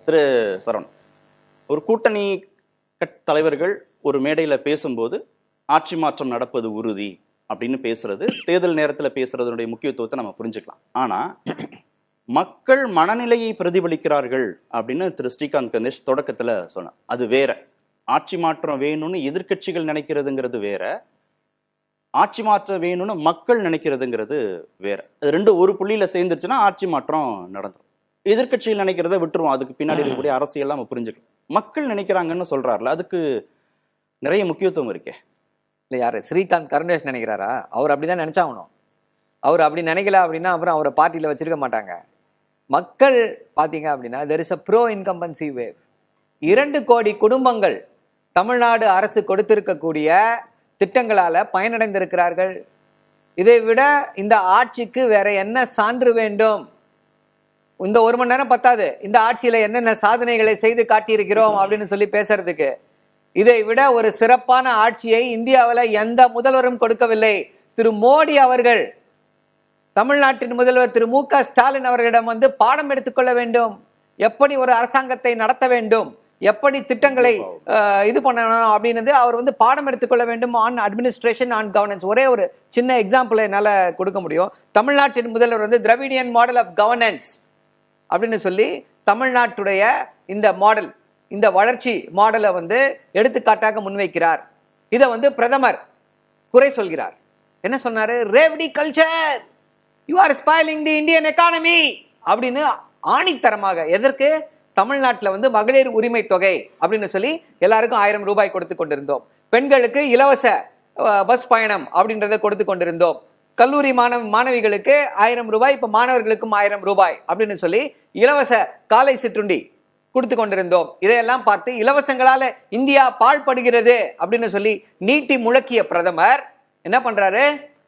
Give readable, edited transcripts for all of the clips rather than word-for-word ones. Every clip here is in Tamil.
திரு சரவணன், ஒரு கூட்டணி தலைவர்கள் ஒரு மேடையில பேசும்போது ஆட்சி மாற்றம் நடப்பது உறுதி அப்படின்னு பேசுறது, தேர்தல் நேரத்தில் பேசுறதுடைய முக்கியத்துவத்தை நம்ம புரிஞ்சுக்கலாம். ஆனா மக்கள் மனநிலையை பிரதிபலிக்கிறார்கள் அப்படின்னு திரு ஸ்ரீகாந்த் கணேஷ் தொடக்கத்துல சொன்னார். அது வேற. ஆட்சி மாற்றம் வேணும்னு எதிர்கட்சிகள் நினைக்கிறதுங்கிறது வேற, ஆட்சி மாற்றம் வேணும்னு மக்கள் நினைக்கிறதுங்கிறது வேற. அது ரெண்டு ஒரு புள்ளியில சேர்ந்துருச்சுன்னா ஆட்சி மாற்றம் நடந்துடும். எதிர்கட்சிகள் நினைக்கிறத விட்டுருவோம், அதுக்கு பின்னாடி இருக்கக்கூடிய அரசியல் நம்ம புரிஞ்சுக்கலாம். மக்கள் நினைக்கிறாங்கன்னு சொல்றாருல, அதுக்கு நிறைய முக்கியத்துவம் இருக்கே. இல்லை, யாரு ஸ்ரீகாந்த் கருணேஷ் நினைக்கிறாரா? அவர் அப்படிதான் நினைச்சாகணும். அவர் அப்படி நினைக்கல அப்படின்னா அப்புறம் அவரை பார்ட்டியில் வச்சிருக்க மாட்டாங்க. மக்கள் பார்த்தீங்க அப்படின்னா there is a pro incumbency wave. 2 கோடி குடும்பங்கள் தமிழ்நாடு அரசு கொடுத்திருக்கக்கூடிய திட்டங்களால பயனடைந்திருக்கிறார்கள். இதை விட இந்த ஆட்சிக்கு வேற என்ன சான்று வேண்டும்? இந்த 1 மணி நேரம் பத்தாது இந்த ஆட்சியில என்னென்ன சாதனைகளை செய்து காட்டியிருக்கிறோம் அப்படின்னு சொல்லி பேசுறதுக்கு. இதை விட ஒரு சிறப்பான ஆட்சியை இந்தியாவில் எந்த முதல்வரும் கொடுக்கவில்லை. திரு மோடி அவர்கள் தமிழ்நாட்டின் முதல்வர் திரு மு க ஸ்டாலின் அவர்களிடம் வந்து பாடம் எடுத்துக்கொள்ள வேண்டும். எப்படி ஒரு அரசாங்கத்தை நடத்த வேண்டும், எப்படி திட்டங்களை இது பண்ணணும் அப்படின்னு அவர் வந்து பாடம் எடுத்துக்கொள்ள வேண்டும். On administration, on governance. ஒரே ஒரு சின்ன எக்ஸாம்பிள் என்னால் கொடுக்க முடியும். தமிழ்நாட்டின் முதல்வர் வந்து திராவிடியன் மாடல் ஆஃப் கவர்னன்ஸ் அப்படின்னு சொல்லி தமிழ்நாட்டுடைய இந்த மாடல், இந்த வளர்ச்சி மாடலை வந்து எடுத்துக்காட்டாக முன்வைக்கிறார். இதை வந்து பிரதமர் குறை சொல்கிறார். என்ன சொன்னாரு? Revdi culture, you are spoiling the Indian economy அப்படின்னு ஆணித்தரமாக. எதற்கு? தமிழ்நாட்டில் வந்து மகளிர் உரிமை தொகை அப்படின்னு சொல்லி எல்லாருக்கும் 1000 ரூபாய் கொடுத்து கொண்டிருந்தோம். பெண்களுக்கு இலவச பஸ் பயணம் அப்படின்றத கொடுத்து கொண்டிருந்தோம். கல்லூரி மாணவிகளுக்கு 1000 ரூபாய், இப்ப மாணவர்களுக்கும் 1000 ரூபாய் அப்படின்னு சொல்லி இலவச காலை சிற்றுண்டி கொடுத்து கொண்டிருந்தோம். இதையெல்லாம் பார்த்து இலவசங்களால இந்தியா பாழ்படுகிறது அப்படின்னு சொல்லி நீட்டி முழக்கிய பிரதமர் என்ன பண்றாரு?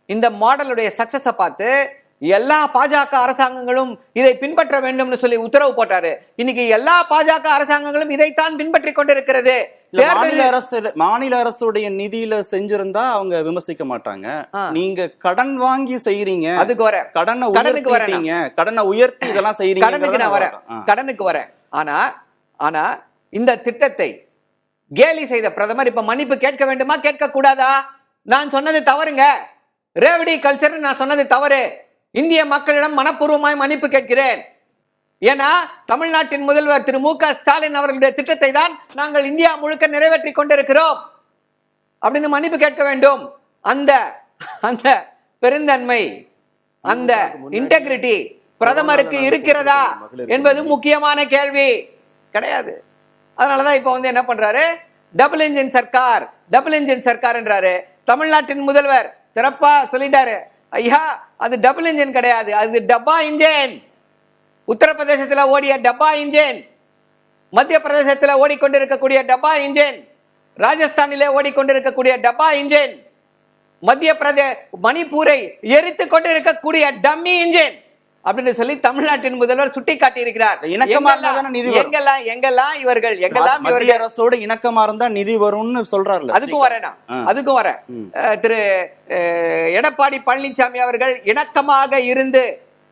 இந்த மாடலுடைய சக்சஸை பார்த்து எல்லா பாஜக அரசாங்கங்களும் இதை பின்பற்ற வேண்டும் சொல்லி உத்தரவு போட்டாரு. இன்னைக்கு எல்லா பாஜக அரசாங்கங்களும் இதைத்தான் பின்பற்றி கொண்டிருக்கிறது. மாநில அரசுடைய நிதியில செஞ்சிருந்தா அவங்க விமர்சிக்க மாட்டாங்க. நீங்க கடன் வாங்கி செய்யறீங்க, அதுக்கு வர கடனுக்கு வரீங்க, கடனை உயர்த்தி இதெல்லாம் செய்யறீங்க. கடனுக்கு நான் வரேன், கடனுக்கு வரேன். ஆனா இந்த திட்டத்தை கேலி செய்த பிரதமர் இப்ப மன்னிப்பு கேட்க வேண்டுமா, கேட்க கூடாதா? நான் சொன்னது தவறுங்க, ரேவடி கல்ச்சர் நான் சொன்னது தவறு. இந்திய மக்களிடம் மனப்பூர்வமாய் மன்னிப்பு கேட்கிறேன். ஏன்னா தமிழ்நாட்டின் முதல்வர் திரு மு க ஸ்டாலின் அவர்களுடைய திட்டத்தை தான் நாங்கள் இந்தியா முழுக்க நிறைவேற்றி கொண்டிருக்கிறோம் அப்படின்னு மன்னிப்பு கேட்க வேண்டும். அந்த அந்த பெருந்தன்மை, அந்த இன்டெகிரிட்டி பிரதமருக்கு இருக்கிறதா என்பது முக்கியமான கேள்வி. கிடையாது. அதனாலதான் இப்ப வந்து என்ன பண்றாரு? டபுள் இன்ஜின் சர்க்கார், டபுள் இன்ஜின் சர்க்கார் என்றாரு. தமிழ்நாட்டின் முதல்வர் சிறப்பா சொல்லிட்டாரு, ஐயா அது டபுள் இன்ஜின் கிடையாது, அது டப்பா இன்ஜின். உத்தரப்பிரதேசத்தில் ஓடிய டப்பா இன்ஜின், மத்திய பிரதேசத்தில் ஓடிக்கொண்டிருக்கக்கூடிய டப்பா இன்ஜின், ராஜஸ்தானிலே ஓடிக்கொண்டிருக்கக்கூடிய டப்பா இன்ஜின், மத்திய மணிப்பூரை எரித்து கொண்டிருக்கக்கூடிய டம்மி இன்ஜின் அப்படின்னு சொல்லி தமிழ்நாட்டின் முதல்வர் சுட்டி காட்டி இருக்கிறார். எங்கெல்லாம் இவர்கள் மத்திய அரசோட இணக்கமா இருந்தா நிதி வரும்னு சொல்றாரு. அதுக்கும் வரேன். திரு எடப்பாடி பழனிசாமி அவர்கள் இணக்கமாக இருந்து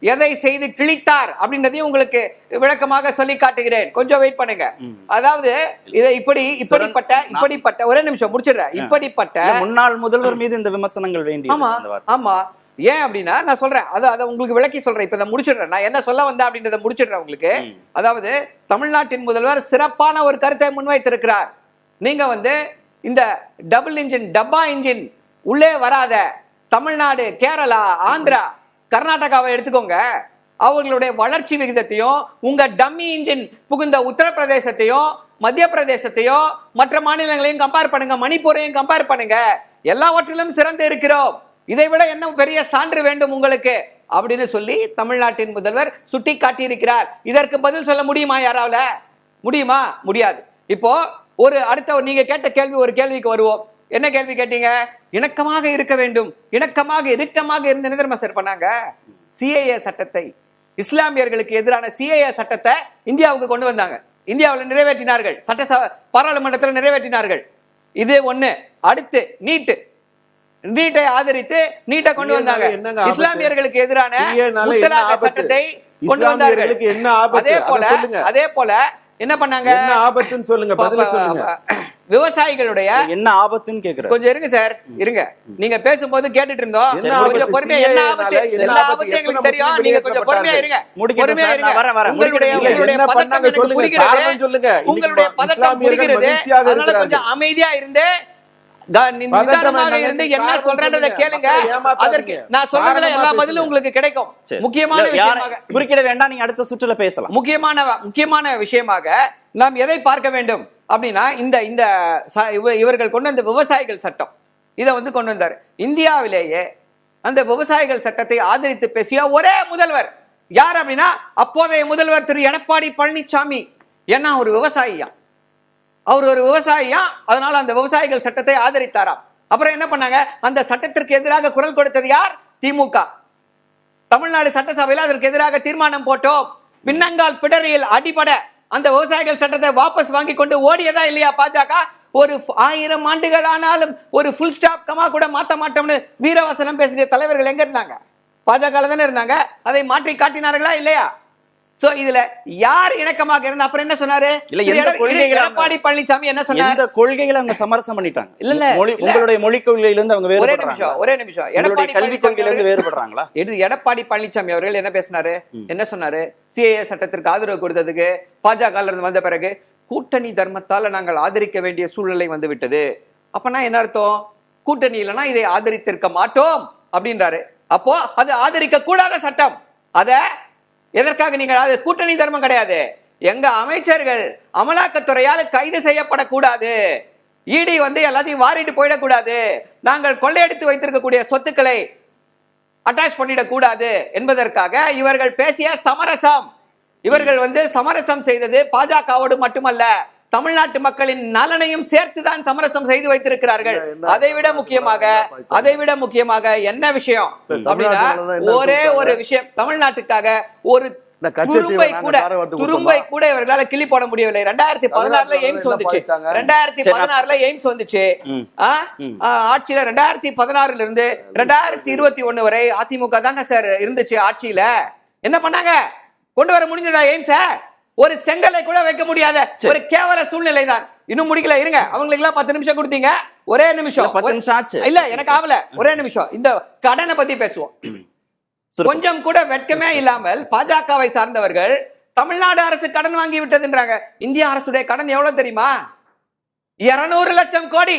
எதை செய்து கிழித்தார் அப்படின்றதையும் உங்களுக்கு விளக்கமாக சொல்லி காட்டுகிறேன். கொஞ்சம் வெயிட் பண்ணுங்க. அதாவது இதை இப்படிப்பட்ட ஒரே நிமிஷம் முடிச்சிடுறேன். இப்படிப்பட்ட முன்னாள் முதல்வர் மீது இந்த விமர்சனங்கள் வேண்டிய. ஆமா, ஏன் அப்படின்னா நான் சொல்றேன், அதை உங்களுக்கு விளக்கி சொல்றேன். இப்ப இதை முடிச்சிடுறேன். நான் என்ன சொல்ல வந்தேன் அப்படின்றத முடிச்சிடுறேன் உங்களுக்கு. அதாவது தமிழ்நாட்டின் முதல்வர் சிறப்பான ஒரு கருத்தை முன்வைத்திருக்கிறார். நீங்க வந்து இந்த டபுள் இன்ஜின், டப்பா இன்ஜின் உள்ளே வராத தமிழ்நாடு, கேரளா, ஆந்திரா, கர்நாடகாவை எடுத்துக்கோங்க. அவர்களுடைய வளர்ச்சி விகிதத்தையும் உங்க டம்மி இன்ஜின் புகுந்த உத்தரப்பிரதேசத்தையும் மத்திய பிரதேசத்தையும் மற்ற மாநிலங்களையும் கம்பேர் பண்ணுங்க, மணிப்பூரையும் கம்பேர் பண்ணுங்க. எல்லாவற்றிலும் சிறந்து இருக்கிறோம். இதை விட என்ன பெரிய சான்று வேண்டும் உங்களுக்கு அப்படின்னு சொல்லி தமிழ்நாட்டின் முதல்வர் சுட்டி காட்டி இருக்கிறார். இதற்கு பதில் சொல்ல முடியுமா? யாரால முடியுமா? முடியாது. இப்போ அடுத்த நீங்க கேட்ட கேள்வி, ஒரு கேள்விக்கு வருவோம். என்ன கேள்வி கேட்டீங்க? இணக்கமாக இருக்க வேண்டும். இணக்கமாக இருந்து என்ன தெரியுமா சார் பண்ணாங்க? சிஏஏ சட்டத்தை, இஸ்லாமியர்களுக்கு எதிரான சிஏஏ சட்டத்தை இந்தியாவுக்கு கொண்டு வந்தாங்க. இந்தியாவில் நிறைவேற்றினார்கள், பாராளுமன்றத்தில் நிறைவேற்றினார்கள். இது ஒண்ணு. அடுத்து நீட்டை ஆதரித்து நீட்டை கொண்டு வந்தாங்க. இஸ்லாமியர்களுக்கு எதிரான முத்தலாக் சட்டத்தை கொண்டு வந்தார்கள். அதே போல என்ன பண்ணாங்க? என்ன ஆபத்துன்னு சொல்லுங்க, பதில சொல்லுங்க. விவசாயிகளுடைய என்ன ஆபத்துன்னு கேக்குறேன். கொஞ்சம் இருங்க சார், இருங்க. நீங்க பேசும்போது கேட்டுட்டு இருந்தோம். கொஞ்சம் பொறுமையா, என்ன ஆபத்து, எல்லா ஆபத்து எங்களுக்கு தெரியும். நீங்க கொஞ்சம் பொறுமையா இருங்க, பொறுமையா இருங்க. உங்களுடைய பதட்டம் எனக்கு புரிகிறது, உங்களுடைய பதட்டம் புரிகிறது. அதனால கொஞ்சம் அமைதியா இருந்து நிதானமாக இருந்து என்ன சொல்றேன்றதை கேளுங்க. அதற்கு நான் சொல்றதுல எல்லா பதிலும் உங்களுக்கு கிடைக்கும். முக்கியமான விஷயமாக குறுக்கிட வேண்டாம், நீங்க அடுத்த சுற்றுல பேசலாம். முக்கியமான விஷயமாக நாம் எதை பார்க்க வேண்டும் அப்படின்னா, இந்த இவர்கள் கொண்டு வந்த விவசாயிகள் சட்டம் இதை வந்து கொண்டு வந்தார். இந்தியாவிலேயே அந்த விவசாயிகள் சட்டத்தை ஆதரித்து பேசிய ஒரே முதல்வர் யார் அப்படின்னா அப்போதைய முதல்வர் திரு எடப்பாடி பழனிசாமி. ஏன்னா ஒரு விவசாயியா, அவர் ஒரு விவசாயியா, அதனால அந்த விவசாயிகள் சட்டத்தை ஆதரித்தாராம். அப்புறம் என்ன பண்ணாங்க? அந்த சட்டத்திற்கு எதிராக குரல் கொடுத்தது யார்? திமுக. தமிழ்நாடு சட்டசபையில் அதற்கு எதிராக தீர்மானம் போட்டோம். பின்னங்கால் பிடரியில் அடிபட அந்த விவசாயிகள் சட்டத்தை வாபஸ் வாங்கி கொண்டு ஓடியதா இல்லையா பாஜக? ஒரு 1000 ஆண்டுகள் ஆனாலும் ஒரு ஃபுல் ஸ்டாப் கமா கூட மாத்த மாட்டோம்னு வீரவசனம் பேசிய தலைவர்கள் எங்க இருந்தாங்க? பாஜக தானே இருந்தாங்க. அதை மாற்றி காட்டினார்களா இல்லையா? சோ இதுல யார் இணக்கமாக இருந்தா? அப்புறம் என்ன சொன்னாரு? எடப்பாடி பழனிசாமி என்ன சொன்னாரு? இந்த கொள்கைகளை அவங்க சமரசம் பண்ணிட்டாங்க. இல்ல உங்களுடைய மொழி கொள்கையில இருந்து அவங்க ஒரே நிமிஷம் எடப்பாடி கல்வி கொள்கையில இருந்து வேறுபடுறாங்களா? எடப்பாடி பழனிசாமி அவர்கள் என்ன பேசினாரு? என்ன சொன்னாரு? சிஏஏ சட்டத்திற்கு ஆதரவு கொடுத்ததுக்கு பாஜக இருந்து வந்த பிறகு கூட்டணி தர்மத்தால நாங்கள் ஆதரிக்க வேண்டிய சூழ்நிலை வந்து விட்டது. அப்பனா என்ன அர்த்தம்? கூட்டணி இல்லைன்னா இதை ஆதரித்திருக்க மாட்டோம் அப்படின்றாரு. அப்போ அது ஆதரிக்க கூடாத சட்டம். அத எதற்காக நீங்கள் கூட்டணி தர்மம் கிடையாது. எங்க அமைச்சர்கள் அமலாக்கத்துறையால் கைது செய்யப்படக்கூடாது, இடி வந்து எல்லாத்தையும் வாரிட்டு போயிடக்கூடாது, நாங்கள் கொள்ளையடித்து வைத்திருக்கக்கூடிய சொத்துக்களை அட்டாச் பண்ணிடக்கூடாது என்பதற்காக இவர்கள் பேசிய சமரசம். இவர்கள் வந்து சமரசம் செய்தது பாஜகவோடு மட்டுமல்ல, தமிழ்நாட்டு மக்களின் நலனையும் சேர்த்துதான் சமரசம் செய்து வைத்திருக்கிறார்கள். அதைவிட முக்கியமாக என்ன விஷயம் அப்படின்னா, ஒரே ஒரு விஷயம், தமிழ்நாட்டுக்காக ஒரு துரும்பை கூட இவர்களால கிளி போட முடியவில்லை. 2016 எய்ம்ஸ் வந்துச்சு. ஆட்சியில 2016 இருந்து 2021 வரை அதிமுக தாங்க சார் இருந்துச்சு ஆட்சியில. என்ன பண்ணாங்க? கொண்டு வர முடிஞ்சதா எய்ம்ஸ? ஒரு செங்கலை கூட வைக்க முடியாத ஒரு கேவல சூழ்நிலை தான். இன்னும் முடிக்கல, இருங்க. அவங்களுக்கு எல்லாம் 10 நிமிஷம் கொடுத்தீங்க. ஒரே நிமிஷம், 10 நிமிஷம் ஆச்சு. இல்ல எனக்கு ஆவல, ஒரே நிமிஷம். இந்த கடனை பத்தி பேசுவோம். கொஞ்சம் கூட வெட்கமே இல்லாமல் பாஜகவை சார்ந்தவர்கள் தமிழ்நாடு அரசு கடன் வாங்கி விட்டதுன்றாங்க. இந்திய அரசுடைய கடன் எவ்வளவு தெரியுமா? 200 லட்சம் கோடி.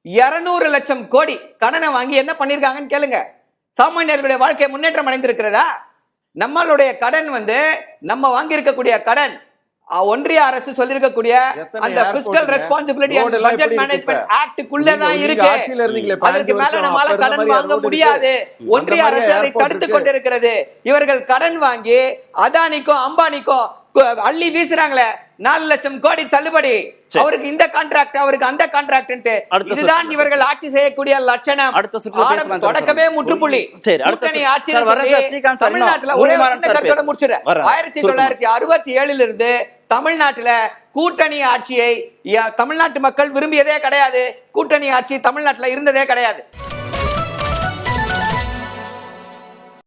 200 லட்சம் கோடி கடனை வாங்கி என்ன பண்ணிருக்காங்கன்னு கேளுங்க. சாமானியர்களுடைய வாழ்க்கை முன்னேற்றம் அடைந்திருக்கிறதா? நம்மளுடைய கடன் வந்து நம்ம வாங்கி இருக்கக்கூடிய கடன் ஒன்றிய அரசு சொல்லிருக்கக்கூடிய அந்த fiscal responsibility and budget management act குள்ள தான் இருக்கு. அதற்கு மேல நம்மால கடன் வாங்க முடியாது. ஒன்றிய அரசு அதை தடுத்துக் கொண்டிருக்கிறது. இவர்கள் கடன் வாங்கி அதானிக்கும் அம்பானிக்கும் அள்ளி வீசுறாங்களே 4 லட்சம் கோடி தள்ளுபடி. அவருக்கு இந்த கான்ட்ராக்ட், அவருக்கு அந்த கான்ட்ராக்ட். இதுதான் இவர்கள் ஆட்சி செய்யக்கூடிய லட்சணம். தொடக்கமே முற்றுப்புள்ளி. கூட்டணி ஆட்சி தமிழ்நாட்டுல ஒரே கருத்தோட முடிச்சிடுறேன். 1967 இருந்து தமிழ்நாட்டுல கூட்டணி ஆட்சியை தமிழ்நாட்டு மக்கள் விரும்பியதே கிடையாது. கூட்டணி ஆட்சி தமிழ்நாட்டுல இருந்ததே கிடையாது.